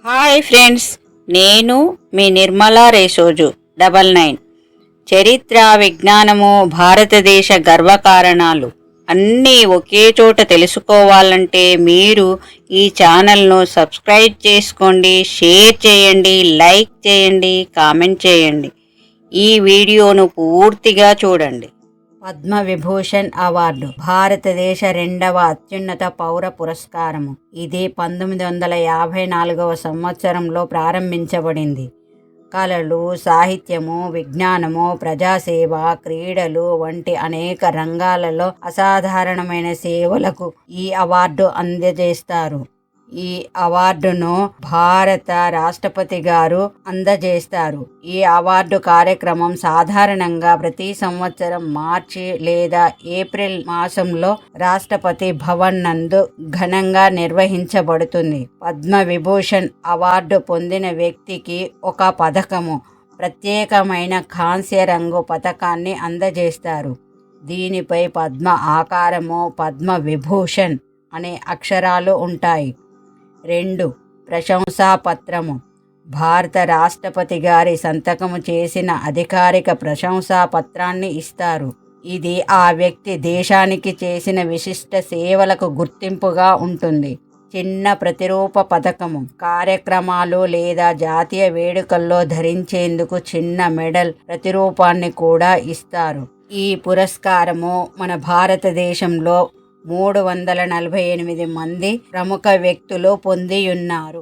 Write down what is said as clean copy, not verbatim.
Hi friends, నేను మీ నిర్మలా రేసోజు 99. చరిత్ర, విజ్ఞానము, భారతదేశ గర్వకారణాలు అన్నీ ఒకే చోట తెలుసుకోవాలంటే మీరు ఈ ఛానల్ను సబ్స్క్రైబ్ చేసుకోండి, షేర్ చేయండి, లైక్ చేయండి, కామెంట్ చేయండి. ఈ వీడియోను పూర్తిగా చూడండి. పద్మవిభూషణ్ అవార్డు భారతదేశ రెండవ అత్యున్నత పౌర పురస్కారము. ఇది 1954వ సంవత్సరంలో ప్రారంభించబడింది. కళలు, సాహిత్యము, విజ్ఞానము, ప్రజాసేవ, క్రీడలు వంటి అనేక రంగాలలో అసాధారణమైన సేవలకు ఈ అవార్డు అందజేస్తారు. ఈ అవార్డును భారత రాష్ట్రపతి గారు అందజేస్తారు. ఈ అవార్డు కార్యక్రమం సాధారణంగా ప్రతి సంవత్సరం మార్చి లేదా ఏప్రిల్ మాసంలో రాష్ట్రపతి భవన్ నందు ఘనంగా నిర్వహించబడుతుంది. పద్మవిభూషణ్ అవార్డు పొందిన వ్యక్తికి ఒక పథకము, ప్రత్యేకమైన కాంస్య రంగు పథకాన్ని అందజేస్తారు. దీనిపై పద్మ ఆకారము, పద్మవిభూషణ్ అనే అక్షరాలు ఉంటాయి. 2. ప్రశంసా పత్రము. భారత రాష్ట్రపతి గారి సంతకము చేసిన అధికారిక ప్రశంసా పత్రాన్ని ఇస్తారు. ఇది ఆ వ్యక్తి దేశానికి చేసిన విశిష్ట సేవలకు గుర్తింపుగా ఉంటుంది. చిన్న ప్రతిరూప పథకము. కార్యక్రమాలు లేదా జాతీయ వేడుకల్లో ధరించేందుకు చిన్న మెడల్ ప్రతిరూపాన్ని కూడా ఇస్తారు. ఈ పురస్కారము మన భారతదేశంలో 348 మంది ప్రముఖ వ్యక్తులు పొందియున్నారు.